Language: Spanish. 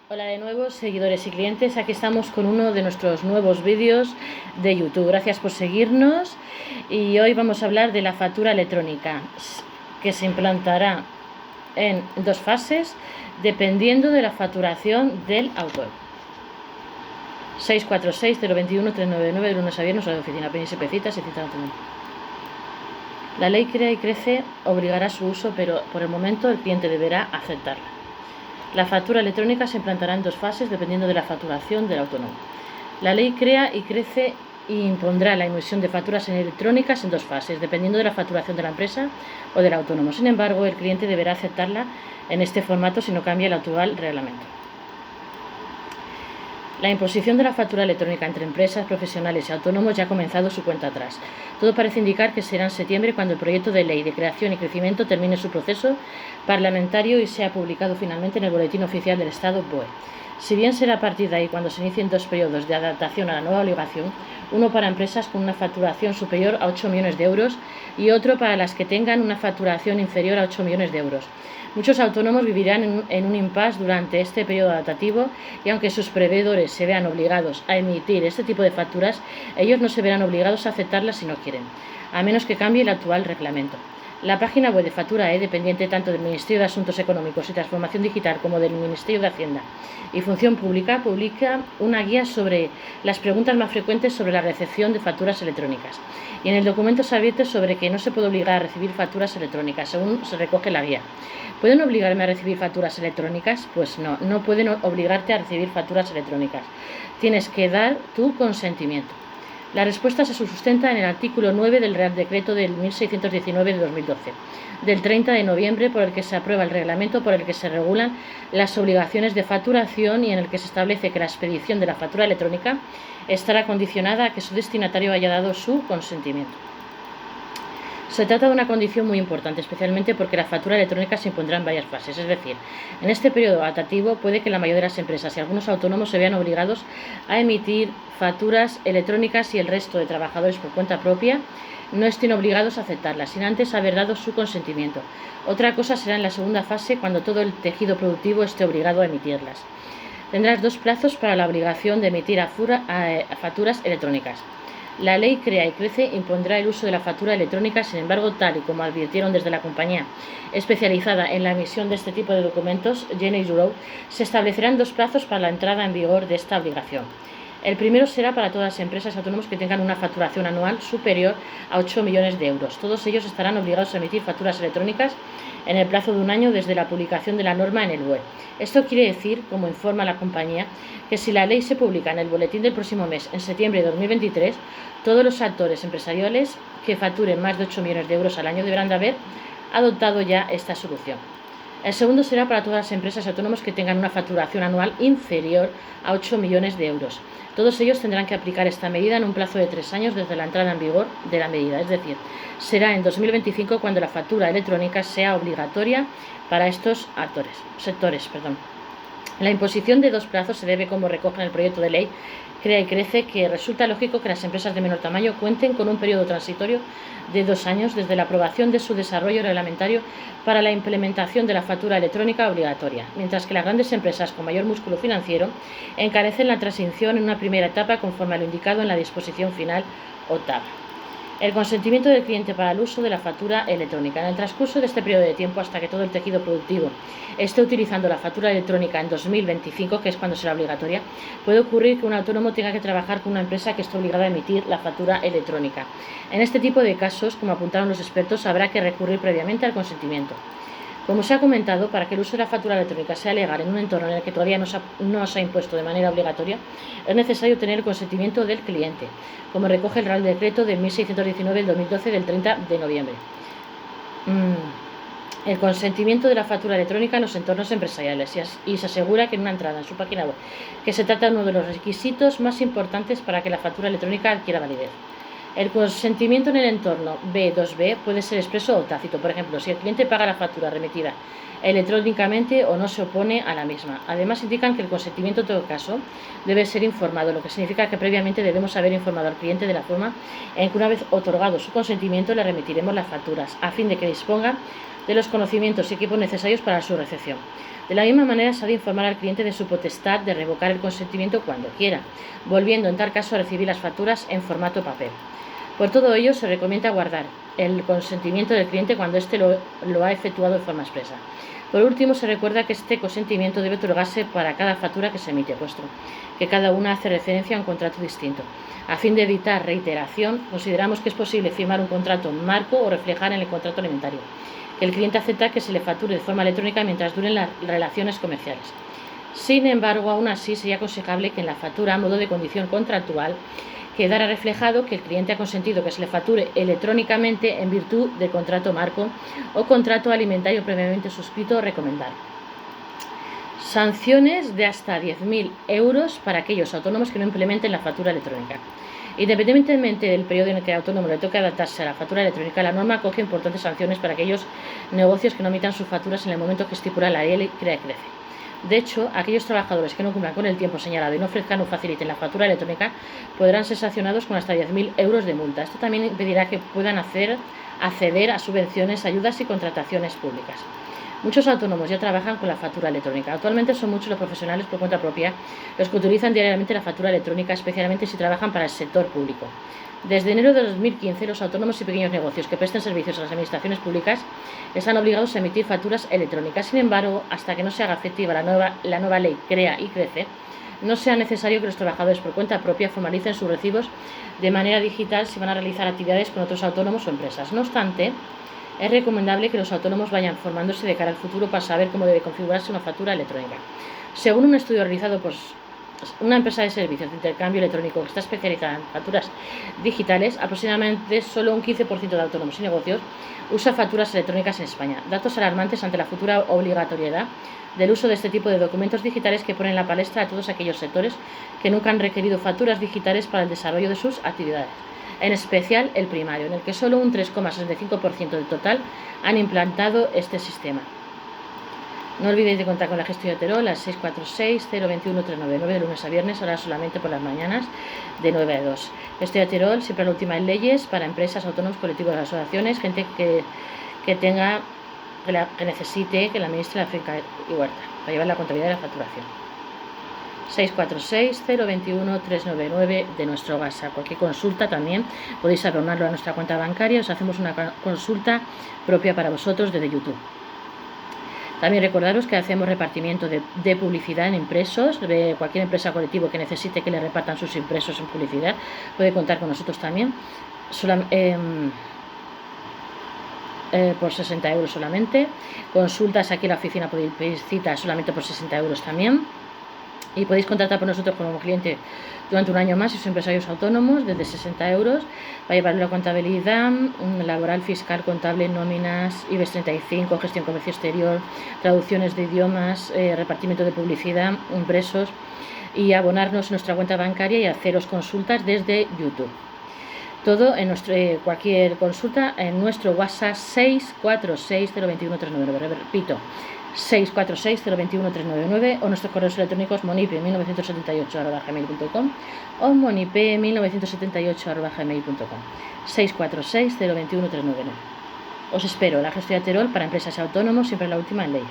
Hola de nuevo, seguidores y clientes. Aquí estamos con uno de nuestros nuevos vídeos de YouTube. Gracias por seguirnos y hoy vamos a hablar de la factura electrónica que se implantará en dos fases dependiendo de la facturación del autor. 646-021-399 de lunes a viernes a la oficina PNSP Citas y Citas. La ley Crea y Crece obligará su uso, pero por el momento el cliente deberá aceptarla. La factura electrónica se implantará en dos fases dependiendo de la facturación del autónomo. La ley Crea y Crece impondrá la emisión de facturas electrónicas en dos fases, dependiendo de la facturación de la empresa o del autónomo. Sin embargo, el cliente deberá aceptarla en este formato si no cambia el actual reglamento. La imposición de la factura electrónica entre empresas, profesionales y autónomos ya ha comenzado su cuenta atrás. Todo parece indicar que será en septiembre cuando el proyecto de ley de creación y crecimiento termine su proceso parlamentario y sea publicado finalmente en el Boletín Oficial del Estado BOE. Si bien será a partir de ahí cuando se inicien dos periodos de adaptación a la nueva obligación, uno para empresas con una facturación superior a 8 millones de euros y otro para las que tengan una facturación inferior a 8 millones de euros. Muchos autónomos vivirán en un impasse durante este periodo adaptativo y aunque sus proveedores se vean obligados a emitir este tipo de facturas, ellos no se verán obligados a aceptarlas si no quieren, a menos que cambie el actual reglamento. La página web de Facturae, dependiente tanto del Ministerio de Asuntos Económicos y Transformación Digital como del Ministerio de Hacienda y Función Pública, publica una guía sobre las preguntas más frecuentes sobre la recepción de facturas electrónicas. Y en el documento se advierte sobre que no se puede obligar a recibir facturas electrónicas, según se recoge la guía. ¿Pueden obligarme a recibir facturas electrónicas? Pues no, no pueden obligarte a recibir facturas electrónicas. Tienes que dar tu consentimiento. La respuesta se sustenta en el artículo 9 del Real Decreto del 1619 de 2012, del 30 de noviembre, por el que se aprueba el reglamento por el que se regulan las obligaciones de facturación y en el que se establece que la expedición de la factura electrónica estará condicionada a que su destinatario haya dado su consentimiento. Se trata de una condición muy importante, especialmente porque la factura electrónica se impondrá en varias fases. Es decir, en este periodo adaptativo puede que la mayoría de las empresas y algunos autónomos se vean obligados a emitir facturas electrónicas y el resto de trabajadores por cuenta propia no estén obligados a aceptarlas, sin antes haber dado su consentimiento. Otra cosa será en la segunda fase, cuando todo el tejido productivo esté obligado a emitirlas. Tendrás dos plazos para la obligación de emitir facturas electrónicas. La ley Crea y Crece impondrá el uso de la factura electrónica, sin embargo, tal y como advirtieron desde la compañía especializada en la emisión de este tipo de documentos, Jenny Europe, se establecerán dos plazos para la entrada en vigor de esta obligación. El primero será para todas las empresas autónomas que tengan una facturación anual superior a 8 millones de euros. Todos ellos estarán obligados a emitir facturas electrónicas en el plazo de un año desde la publicación de la norma en el BOE. Esto quiere decir, como informa la compañía, que si la ley se publica en el boletín del próximo mes, en septiembre de 2023, todos los actores empresariales que facturen más de 8 millones de euros al año deberán de haber adoptado ya esta solución. El segundo será para todas las empresas autónomas que tengan una facturación anual inferior a 8 millones de euros. Todos ellos tendrán que aplicar esta medida en un plazo de 3 años desde la entrada en vigor de la medida, es decir, será en 2025 cuando la factura electrónica sea obligatoria para estos sectores. La imposición de dos plazos se debe, como recoge en el proyecto de ley Crea y Crece, que resulta lógico que las empresas de menor tamaño cuenten con un periodo transitorio de 2 años desde la aprobación de su desarrollo reglamentario para la implementación de la factura electrónica obligatoria, mientras que las grandes empresas con mayor músculo financiero encarecen la transición en una primera etapa conforme a lo indicado en la disposición final octava. El consentimiento del cliente para el uso de la factura electrónica. En el transcurso de este periodo de tiempo, hasta que todo el tejido productivo esté utilizando la factura electrónica en 2025, que es cuando será obligatoria, puede ocurrir que un autónomo tenga que trabajar con una empresa que esté obligada a emitir la factura electrónica. En este tipo de casos, como apuntaron los expertos, habrá que recurrir previamente al consentimiento. Como se ha comentado, para que el uso de la factura electrónica sea legal en un entorno en el que todavía no se ha impuesto de manera obligatoria, es necesario tener el consentimiento del cliente, como recoge el Real Decreto de 1619 del 2012 del 30 de noviembre. El consentimiento de la factura electrónica en los entornos empresariales y se asegura que en una entrada en su página web que se trata de uno de los requisitos más importantes para que la factura electrónica adquiera validez. El consentimiento en el entorno B2B puede ser expreso o tácito. Por ejemplo, si el cliente paga la factura remitida electrónicamente o no se opone a la misma. Además, indican que el consentimiento en todo caso debe ser informado, lo que significa que previamente debemos haber informado al cliente de la forma en que una vez otorgado su consentimiento le remitiremos las facturas, a fin de que disponga de los conocimientos y equipos necesarios para su recepción. De la misma manera, se ha de informar al cliente de su potestad de revocar el consentimiento cuando quiera, volviendo en tal caso a recibir las facturas en formato papel. Por todo ello, se recomienda guardar el consentimiento del cliente cuando éste lo ha efectuado de forma expresa. Por último, se recuerda que este consentimiento debe otorgarse para cada factura que se emite, puesto que cada una hace referencia a un contrato distinto. A fin de evitar reiteración, consideramos que es posible firmar un contrato marco o reflejar en el contrato alimentario que el cliente acepta que se le facture de forma electrónica mientras duren las relaciones comerciales. Sin embargo, aún así sería aconsejable que en la factura, a modo de condición contractual, quedara reflejado que el cliente ha consentido que se le facture electrónicamente en virtud del contrato marco o contrato alimentario previamente suscrito o recomendado. Sanciones de hasta 10.000 euros para aquellos autónomos que no implementen la factura electrónica. Independientemente del periodo en el que el autónomo le toque adaptarse a la factura electrónica, la norma acoge importantes sanciones para aquellos negocios que no emitan sus facturas en el momento que estipula la ley Crea y Crece. De hecho, aquellos trabajadores que no cumplan con el tiempo señalado y no ofrezcan o faciliten la factura electrónica podrán ser sancionados con hasta 10.000 euros de multa. Esto también impedirá que puedan acceder a subvenciones, ayudas y contrataciones públicas. Muchos autónomos ya trabajan con la factura electrónica. Actualmente son muchos los profesionales por cuenta propia los que utilizan diariamente la factura electrónica, especialmente si trabajan para el sector público. Desde enero de 2015, los autónomos y pequeños negocios que presten servicios a las administraciones públicas están obligados a emitir facturas electrónicas. Sin embargo, hasta que no se haga efectiva la nueva ley Crea y Crece, no sea necesario que los trabajadores por cuenta propia formalicen sus recibos de manera digital si van a realizar actividades con otros autónomos o empresas. No obstante, es recomendable que los autónomos vayan formándose de cara al futuro para saber cómo debe configurarse una factura electrónica. Según un estudio realizado por una empresa de servicios de intercambio electrónico que está especializada en facturas digitales, aproximadamente solo un 15% de autónomos y negocios usa facturas electrónicas en España. Datos alarmantes ante la futura obligatoriedad del uso de este tipo de documentos digitales que ponen en la palestra a todos aquellos sectores que nunca han requerido facturas digitales para el desarrollo de sus actividades, en especial el primario, en el que solo un 3,65% del total han implantado este sistema. No olvidéis de contar con la Gestión de Terol al 646-021-399 de lunes a viernes, ahora solamente por las mañanas de 9 a 2. Gestión de Terol, siempre la última en leyes para empresas, autónomos, colectivos, asociaciones, gente que necesite que la administre la finca y huerta para llevar la contabilidad de la facturación. 646-021-399 de nuestro WhatsApp. Cualquier consulta también podéis abonarlo a nuestra cuenta bancaria. Os hacemos una consulta propia para vosotros desde YouTube. También recordaros que hacemos repartimiento de publicidad en impresos. De cualquier empresa o colectivo que necesite que le repartan sus impresos en publicidad puede contar con nosotros también. Por 60 euros solamente. Consultas aquí en la oficina, podéis pedir citas solamente por 60 euros también. Y podéis contratar por nosotros como cliente durante un año más si sois empresarios autónomos, desde 60 euros, para llevar la contabilidad, laboral, fiscal, contable, nóminas, IBEX 35, gestión comercio exterior, traducciones de idiomas, repartimiento de publicidad, impresos, y abonarnos en nuestra cuenta bancaria y haceros consultas desde YouTube. Todo en cualquier consulta en nuestro WhatsApp 646-021-399. Repito, 646-021-399 o nuestros correos electrónicos monipe1978@gmail.com o monipe1978@gmail.com 646-021-399. Os espero, la Gestión de Terol para empresas y autónomos, siempre la última en leyes.